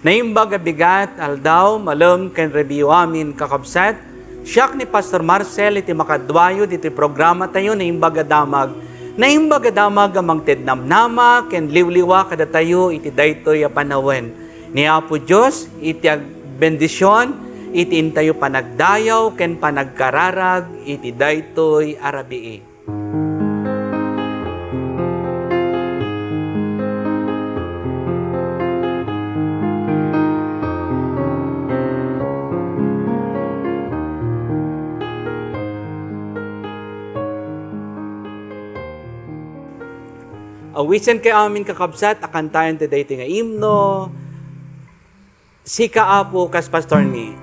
Naimbag bigat, aldaw, malum, ken review amin kakabsat. Siyak ni Pastor Marcel iti makadwayo iti programa tayo naimbag damag. Naimbag damag amang tednamnama, ken liwliwa kada tayo iti daytoy a panawen. Ni Apo Diyos, iti bendisyon, iti intayo panagdayaw, ken panagkararag, iti daytoy arabii. Awisan kay amin kakabsat, akantayan today nga imno. Sika Apo kas pastor ni.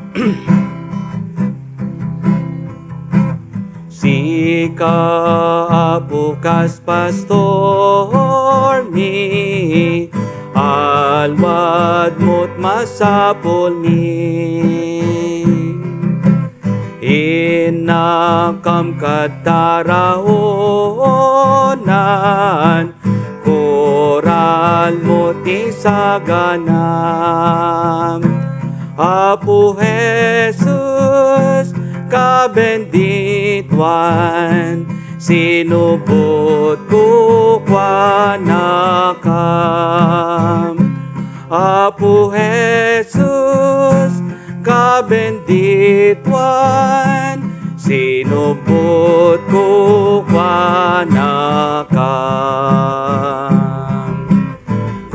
Sika Apo kas pastor ni, alwad mo't masapol ni. Inakam kataraonan, koral mo ti saganam. Apo Jesus, kabenditwan, sinubot ko kwanakam. Apo Jesus, kabenditwan, sinubot ko kwanakam.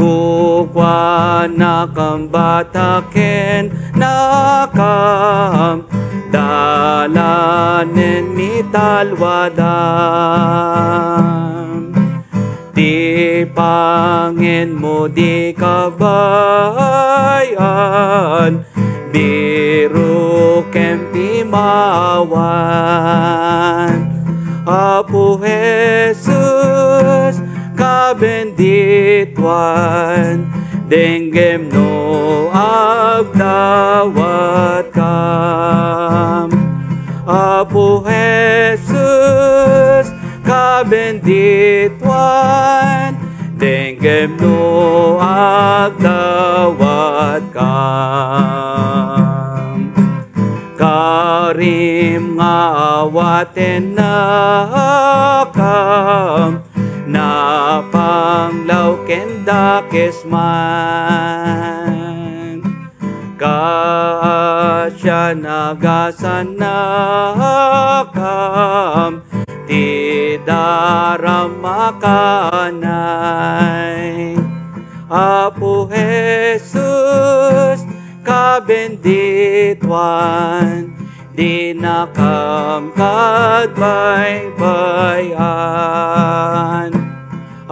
Kukwanakam bataken nakam, dalanen mitalwadam. Di pangin mo di kabayan, biru kempi mawan. Apo Jesus, kabenditwan, denggem no agdawat kam. Apo Jesus, kabenditwan, denggem no agdawat kam. Karim ngawaten nakam, napanglaw kenda kesman. Kaasya nagasan nakam, tidaram makanay. Apo Jesus, kabenditwan, di nakam kadbay-bayan.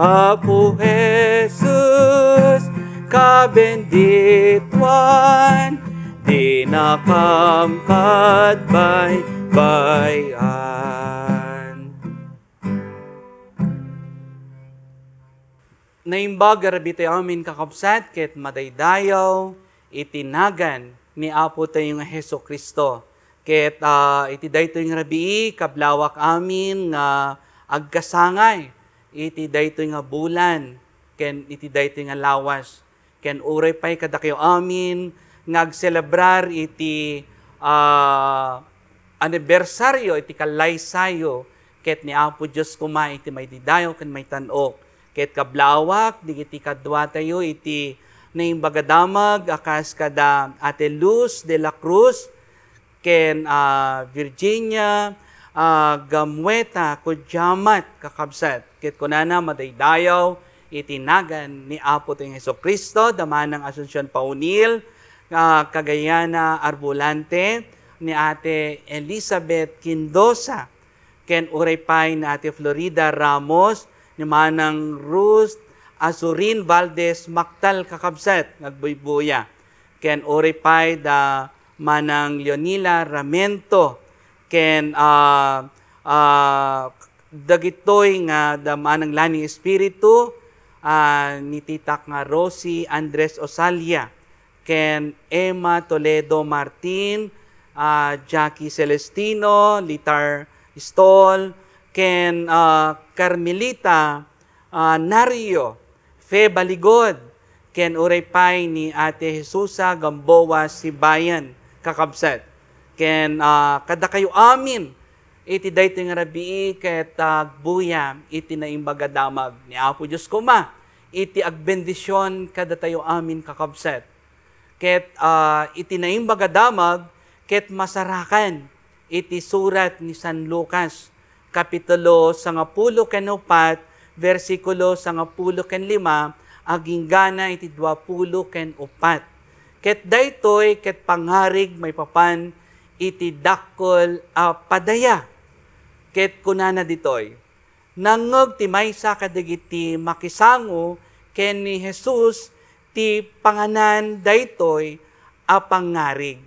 Apo Jesus, kabenditwan, di nakam kadbay-bayan. Naimbag arabite amin kakabsat, ket madaydayaw, itinagan ni Apo tayong Heso Kristo. Ket iti daytoy nga rabii, kablawak amin nga agkasangay, iti daytoy nga bulan, ken iti daytoy nga lawas. Ken uray pay kada kayo amin nga agselebrar iti anibersaryo, iti kalaysayo, ket ni Apo Diyos kuma iti may didayo ken may tanok. Ket kablawak, di iti kadwa tayo, iti naimbagadamag, akas kada Ate Luz de la Cruz, ken Virginia, Gamueta, Kudyamat, kakabsat. Ket kunana madaydayaw, itinagan ni Apo tayong Heso Kristo, daman ng Asunsyon Paunil, Cagayana Arbulante, ni Ate Elizabeth Quindosa, ken uraypay na Ate Florida Ramos, ni Manang Ruth Azurin Valdez Mactal kakabsat, nagbuybuya. Ken uraypay da Manang Leonila Ramento, ken dagitoy nga da Manang Lani Espiritu, ni Titak nga Rosie Andres Osalia, ken Emma Toledo Martin, Jackie Celestino, Litar Stol, ken Carmelita Nario, Fe Baligod, ken uray pay ni Ate Jesusa Gamboa Sibayan kakabsat. Ken kada kayo amin iti daytoy nga rabii ket agbuya iti naimbaga damag ni Apo Dios kuma iti agbendisyon kada tayo amin kakabsat. Ket iti naimbaga damag ket masarakan iti surat ni San Lucas kapitulo 10 ken 4 versikulo 10 ken 5 aging gana iti 20 ken 4. Ket daytoy ket pangharig may papan iti dakkel padaya. Ket kunana ditoy nangeg ti maysa kadagiti makisango ken ni Jesus ti panganan daytoy pangarig.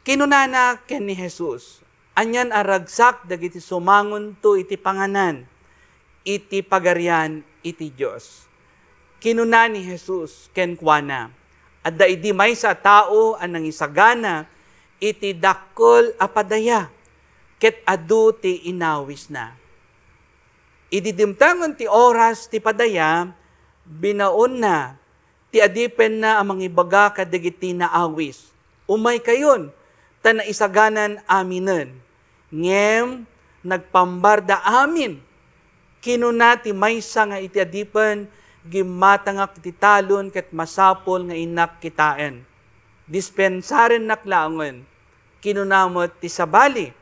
Kinunana ken ni Jesus, anyan aragsak dagiti sumangon to iti panganan, iti pagarian iti Dios. Kinuna ni Jesus ken kuana, adda idi maysa tao anang isagana iti dakkel padaya, ket adu ti inawis na. Ididimtangon ti oras ti padaya, binaon na, ti adipen na amang ibaga kadagiti naawis. Umay kayon, ta naisaganan aminen. Ngem, nagpambarda amin. Kinuna ti maysa nga iti adipen, gimatangak ti talon ket masapol nga inak kitaen. Dispensaren naklaangon, kinunamot ti sabali.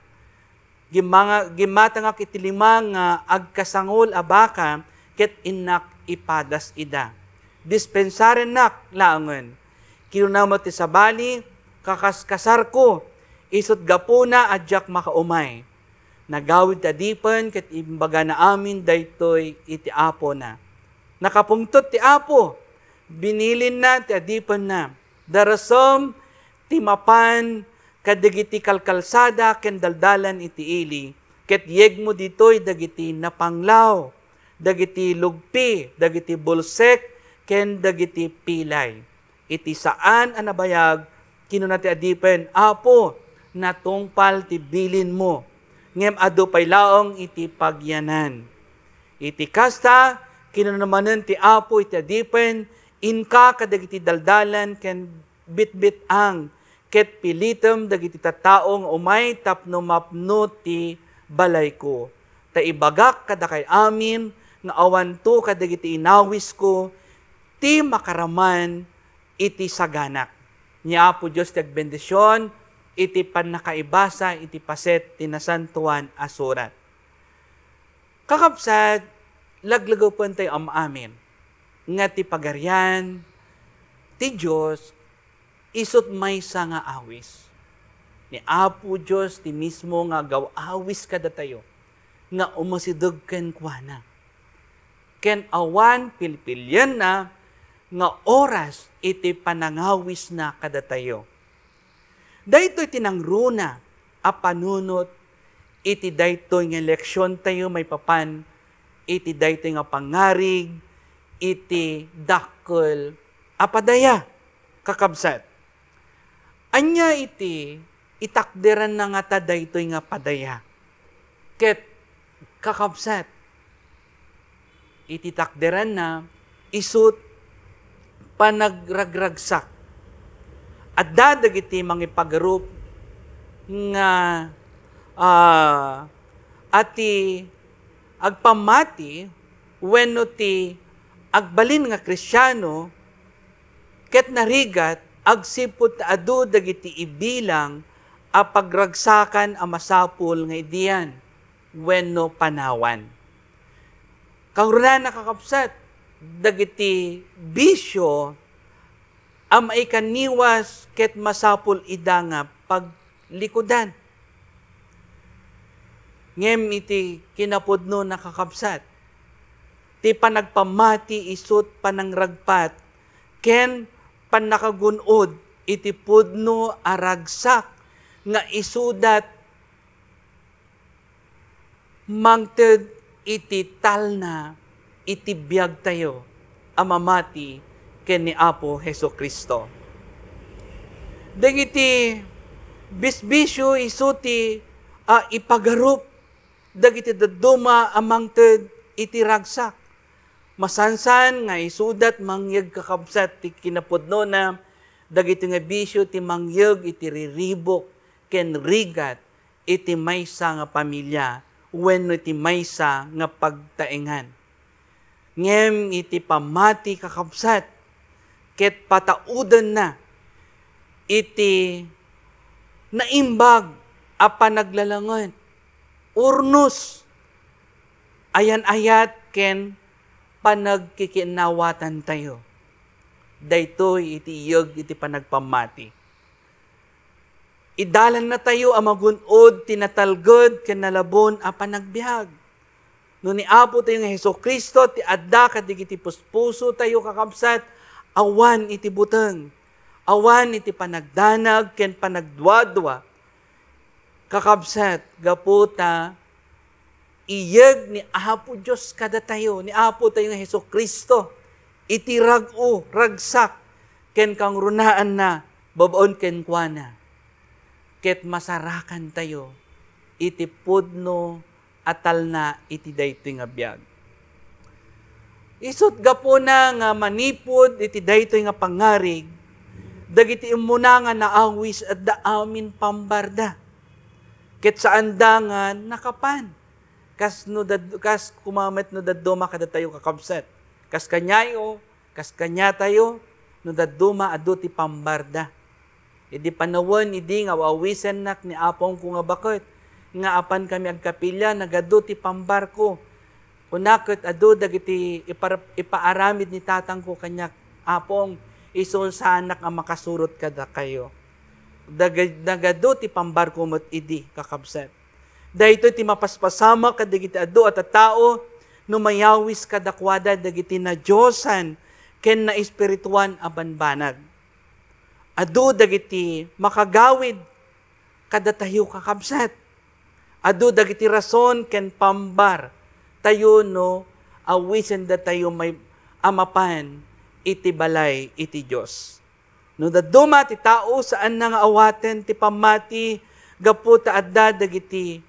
Gimatangak iti limang agkasangol abaka ket inak ipadas ida. Dispensaren naklaangon, kinunamot ti sabali, kakaskasar ko, isot gapuna adyak makaumay. Nagawid adipen ket imbaga na amin daytoy iti Apo na. Nakapungtot ti Apo, binilin na ti adipen na. Darasom ti mapan kadagiti kalkalsada ken daldalan iti ili, ket yegmo ditoy dagiti napanglaw, dagiti lugpi, dagiti bulsek, ken dagiti pilay. Iti saan anabayag kinuna ti adipen, Apo, natungpal ti bilin mo. Ngem adu pay laong iti pagyanan. Iti kasta, kinunamanen ti Apo iti adipen, inka kadagiti daldalan ken bitbit ang, ket pilitem dagiti tattaong umay tapno mapno ti balay ko. Ta ibagak kada kay amin, nga awan to kadagiti inawis ko, ti makaraman iti saganak. Ni Apo Diyos ti agbendisyon, iti panakaibasa, iti paset, tinasantuan asurat. Kakapsat, laglagaw po tayo amin, nga ti pagarian, ti Diyos, isot maysa nga awis. Ni Apo Diyos, ti mismo nga awis kada tayo, nga umasidog ken kuana. Ken awan pilpilyan na, nga oras iti panangawis na kada tayo. Daytoy tinangruna a panunot iti daytoy nga leksyon tayo may papan, iti daytoy nga pangarig, iti dakkel padaya kakabsat. Anya iti itakderan na nga ta daytoy nga padaya. Ket kakabsat, iti takderan na isut panagragragsak. At dadagiti mangipagarup nga ati agpamati wenno ti agbalin nga Kristyano ket narigat agsiput adu dagiti ibilang a pagragsakan a masapul nga idiyan wenno panawan. Karunan nakakapsat dagiti bisyo am maikaniwas ket masapul ida nga paglikudan. Ngem iti kinapudno nakakapsat, ti panagpamati isut panangragpat, ken panakagunod iti pudno aragsak nga isudat mangted iti talna iti biyag tayo amamati ken ni Apo Hesukristo. Dagiti bisbisyo isuti ipagarup dagiti daduma amangted iti ragsak. Masansan nga isudat mangyag kakabsat ti kinapudno na dagiti nga bisyo ti mangyag iti riribok ken rigat iti maysa nga pamilya wenno iti maysa nga pagtaengan. Ngem iti pamati kakabsat ket pataudan na iti naimbag a panaglalangan urnos ayan ayat ken panagkikinawatan tayo. Daytoy iti iyag iti panagpamati. Idalan na tayo ang magunod, tinatalgod, kinalabon, a panagbiag. No ni Apo tayo nga Hesukristo, ti adda kadigiti puspuso tayo kakabsat, awan iti buteng, awan iti panagdanag, ken panagdwadwa. Kakabsat, gaputa, iyag ni Apo Diyos kada tayo, ni Apo tayo nga Hesukristo, iti rag-o, ragsak, ken kang runaan na, babaon ken kuana. Ket masarakan tayo, iti pudno atal na iti daytoy nga biag. Isut gapo na nga manipod iti daytoy nga pangarig, dagiti imuna nga naawis at daamin pambarda. Ket saan da nga nakapan. Kas kumamet no dadduma kada tayo kakabsat. Kas kanyayo, kas kanya tayo, no dadduma adu ti pambarda. Idi panawan, idi nga wawisan nak ni apong ko nga bakit. Nga apan kami agkapilya, nagadu ti pambarko. Unakot adu dagiti ipaaramid ni tatang ko kanyak apong isun sa anak ang makasurot kada kayo. Nagadu ti pambarko mo't idi kakabsat. Dahito ti mapaspasama kadagiti adu at tao no mayawis kadakwada dagiti na Diyosan ken na espirituan a banbanag. Adu dagiti makagawid kada tayo kakabsat. Adu dagiti rason ken pambar tayo no awisen da tayo may amapan iti balay iti Dios. No daduma ti tao saan nga awaten ti pamati gaputa adda dagiti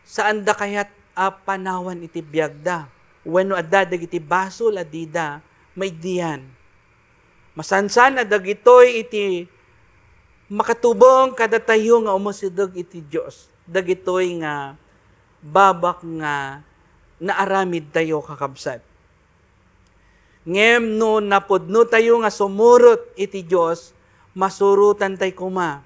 saan da kayat panawan iti biagda. Wenno adda dagiti basol adida may diyan. Masansan na dagitoy iti makatubong kada tayo nga umusidog iti Dios. Dagitoy nga babak nga naaramid tayo kakabsat. Ngem no napudno tayo nga sumurot iti Dios, masurutan tayo kuma.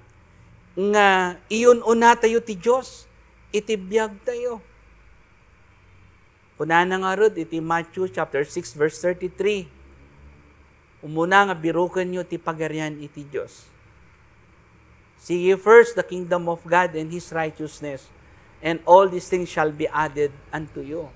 Nga iyon una tayo ti Dios, iti biag tayo. Punana nga rod, iti Matthew chapter 6 verse 33. Umuna nga birukan nyo ti pagarian iti Diyos. Seek ye first the kingdom of God and His righteousness, and all these things shall be added unto you.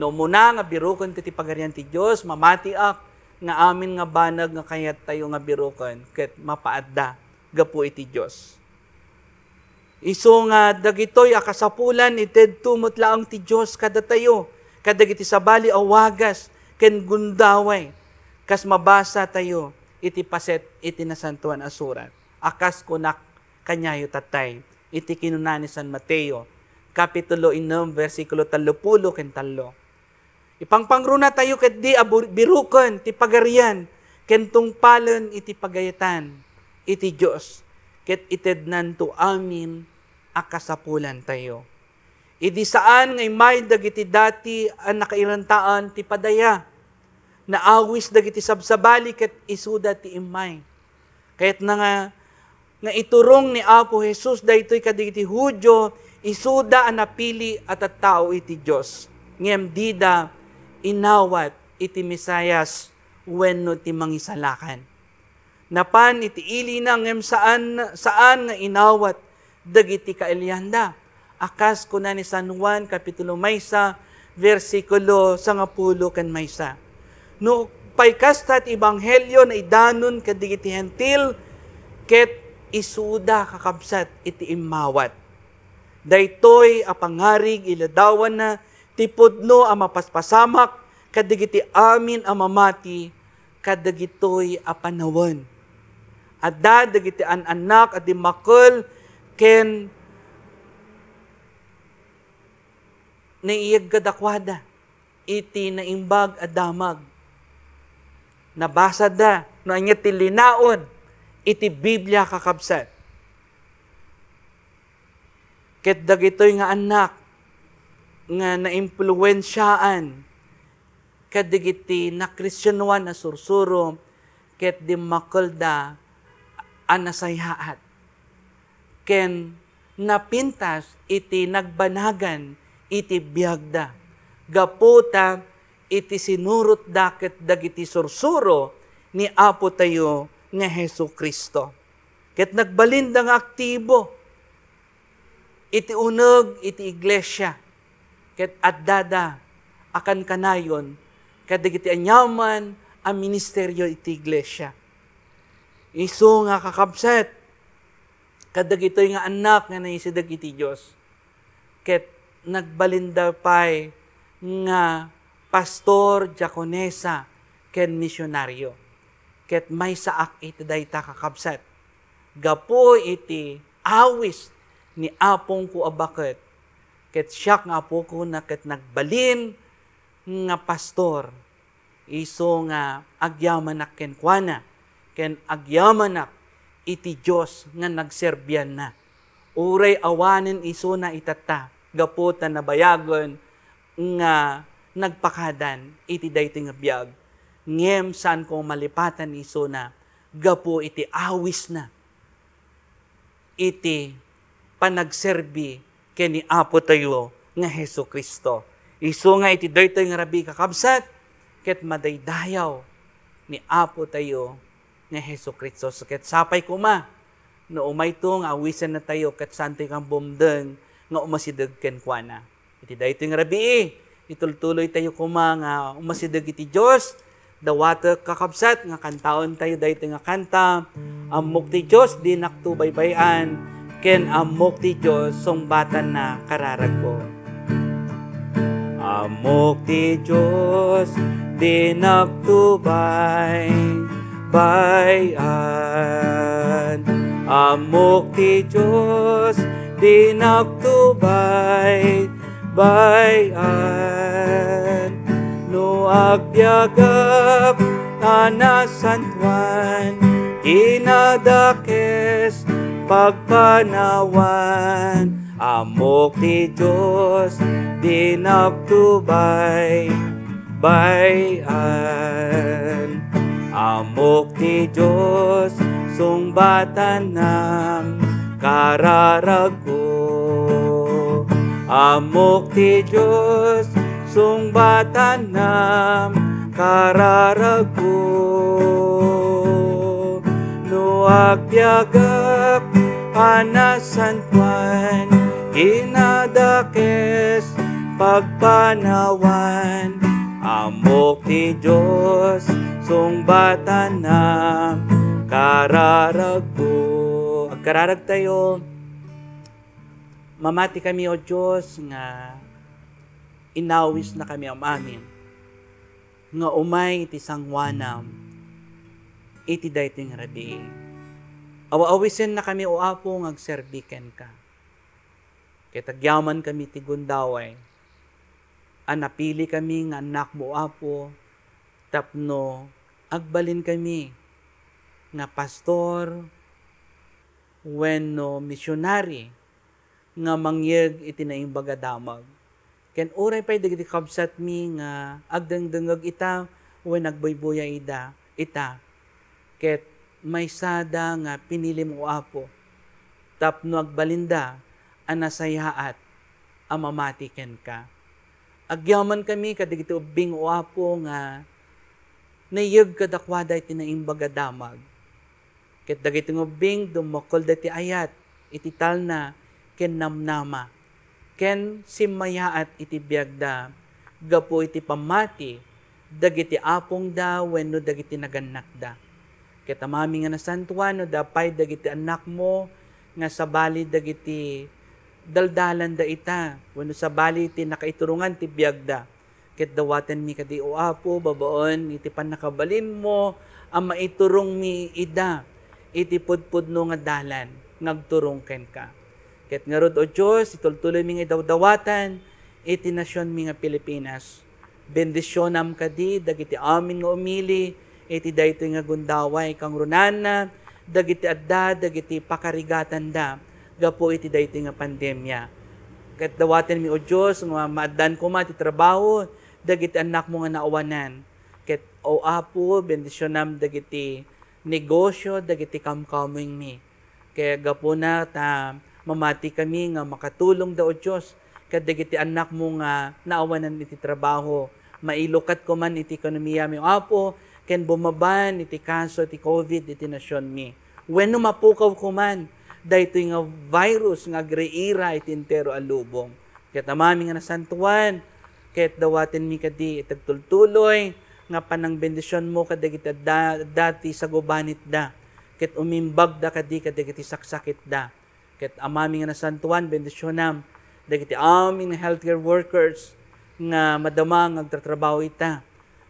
No umuna nga birukan ti pagarian ti Diyos, mamatiak nga amin nga banag nga kayat tayo nga birukan, ket mapaadda gapu iti Diyos. Iso nga dagitoy akasapulan ited tumot laang ti Dios kada tayo kadagiti sabali awagas ken gundaway kas mabasa tayo iti paset iti nasantuan a surat akas kunak kanyayo tatay iti kinuna ni San Mateo kapitulo 6 versikulo 30 ken 3. Ipangpangruna tayo ket di biruken ti pagarian ken tungpalen iti pagayatan iti Dios ket itednan to amin akasapulan tayo. Idi saan ngay may dagiti dati ang nakairantaan ti padaya, na awis dagiti sabsabali ket isuda ti imay. Kahit nga iturong ni Apo Jesus daytoy kadagiti Hudyo, isuda ang napili at at tao iti Diyos. Ngem dida inawat iti Misayas wenno ti mangisalakan. Napan iti ili na ngem saan nga inawat dagiti kailyanda. Akas kuna ni San Juan kapitulo maysa versikulo 10 ken maysa. No paykastat ebanghelyo na idanon kadagiti hentil ket isuda kakabsat iti imawat. Daytoy a pangarig iladawan na ti pudno a mapaspasamak kadagiti amin a mamati kadagitoy a panawen. Adda dagiti anak at dimakol ken naiyag gadakwada. iti naimbag adamag. Nabasa da, no anya ti linaon, iti Biblia kakabsat. Ket dagitoy nga anak, nga naimpluwensyaan, kadigiti na Kristyanuan na sursuro, ket di makulda anasayaat. Ken napintas iti nagbanagan, iti biyagda. Gaputa iti sinurot daket dagiti sursuro ni Apo tayo nga Hesu Kristo. Ket nagbalindang aktibo iti uneg iti iglesia. Ket addada akan kanayon kadagiti anyaman ang ministeryo iti iglesia. Isu nga kakabsat kadagitoy nga anak nga naisidag iti Dios. Ket nagbalinda pay nga pastor, diakonesa, ken misyonaryo. Ket may saak iti dayta kakabsat. Gapo iti awis ni apong ko abaket. Ket siya nga apo ko na ket nagbalin nga pastor. Iso nga agyamanak ken kuana. Ken agyamanak iti Diyos nga nagserbiyan na. Uray awanin iso na itata. Gapo ta nabayagon nga nagpakadan iti daytoy nga biag. Ngem saan ko malipatan iso na gapo iti awis na. Iti panagserbi ken ni Apo tayo nga Hesu Kristo. Isu nga iti daytoy nga rabi kakabsat ket madaydayaw ni Apo tayo nga Hesu Kristo. So ket sapay kuma no umay to nga awisan na tayo ket santoy kang bumdeng nga umasideg ken kuana. Iti daytoy nga rabi itultuloy tayo kuma nga umasideg iti Dios. Dawata kakabsat nga kantaon tayo daytoy nga kanta. Amok ti Dios di nakto baybayan ken amok ti Dios sungbatan na kararagbo. Amok ti Dios di nakto bayan. Amok ti Dios di nakto bayan. No agbyagap anasantuan inadakes pagpanawan. Amok ti Diyos di nakto bayan. Amok ti Diyos sungbatan ng kararagko. Amok ti Diyos sungbatan ng kararagko. No agbyagap anasantuan inadakes pagpanawan. Amok ti Diyos sungbatan ng kararagko. Agkararag tayo. Mamati kami, O Diyos, nga inawis na kami ang amin. Nga umay iti sangwanam, iti dayting rabi. Awa-awisen na kami, O Apo, ngagserbiken ka. Kitagyaman kami ti gundaway. Anapili kami nga anak mo, Apo, tapno agbalin kami nga pastor, wenno misyonary, nga mangyeg iti naimbaga damag. Ken uray pay dagiti kabsat mi nga agdangdangag ita wen nagboyboya ita. Ket may sada nga pinili mo, Apo, tapno agbalinda anasayaat amamati ken ka. Agyaman kami kadigiti ubing, O Apo, nga nayeg kadakwada iti naimbaga damag. Ket dagiti ubing dumakol dati ayat iti talna ken namnama. Ken simmayaat iti biagda gapo iti pamati dagiti apong da wenno dagiti naganak da. Ket amami nga nasantuan no dapay dagiti anak mo nga sabali dagiti daldalan da ita wenno sabali iti nakaiturungan ti biagda. Ket dawaten mi kadi, O Apo, babaon iti panakabalin mo ang maiturong mi ida iti pudpudno nga dalan ngagturong ken ka. Ket ngarod, O Diyos, itultuloy mi nga dawdawatan iti nasyon mi nga Pilipinas. bendisyonam kadi, dagiti amin nga umili, iti daytoy nga gundaway kang runana, dagiti adda, dagiti pakarigatan da, gapo iti daytoy nga pandemya. Ket dawaten mi o Dios nga maaddan ko ti trabaho, dagiti anak mo nga naawanan. Ket o Apo, bendisyonam dagiti negosyo, dagiti kamkaming mi. Kaya gapo na ta mamati kami nga makatulong da o Dios, ket dagiti anak mo nga naawanan iti trabaho, mailukat ko man iti ekonomiya mi o Apo, ken bumaban iti kaso iti COVID iti nasyon mi. Wenno mapukaw ko man, daytoy nga virus nga agreira iti entero a lubong. Ket amami nga nasantuan, ket dawaten mi kadi itagtultuloy, nga panang bendisyon mo kadagiti dati sa gubanit da. Ket umimbag da kadagiti saksakit da. Ket amami nga nasantuan, bendisyonam, dagiti aming healthcare workers, nga madamang agtatrabaho ita,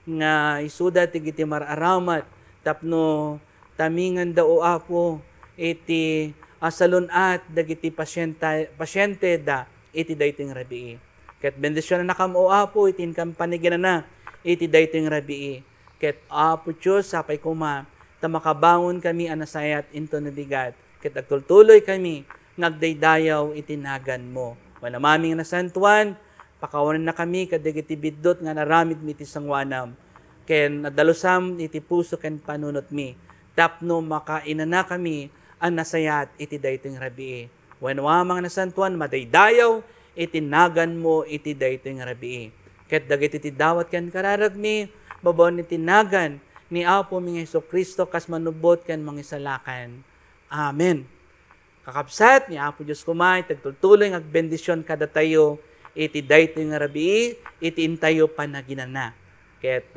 nga isuda tigiti mararamat, tapno tamingan da o Apo, iti asalunat dagiti pasyente da, iti dayting rabii. Ket bendisyon na nakam o Apo, iti inkampanigyan na iti dayting rabii. Ket Apo Diyos, sapay kuma, tamakabangon kami anasayat into nabigat. Ket agtultuloy kami, ngagdaydayaw itinagan mo. Wala maming nasantuan, pakawanan na kami kadagiti biddot nga naramid mi iti sangwanam. Ken nadalusam iti puso ken panunot mi. Tapno makaina na kami ang nasayat iti dayting rabii. When wamang nasantuan, madaydayaw itinagan mo iti dayting rabii. Ket dagiti ti dawat ken kararagmi, babon itinagan ni Apo mi Jesucristo kas manubot ken mangisalakan. Amen. Kakabsat ni Apo Diyos kumay, tagtultuloy ng bendisyon kada tayo, iti daytoy nga rabii, iti intayo panaginana. Ket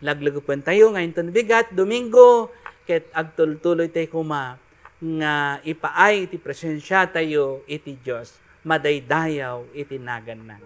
laglagupan tayo ngayon ton bigat, Domingo, ket agtultuloy tayo kuma, nga ipaay iti presensya tayo, iti Diyos, madaydayaw iti nagan na.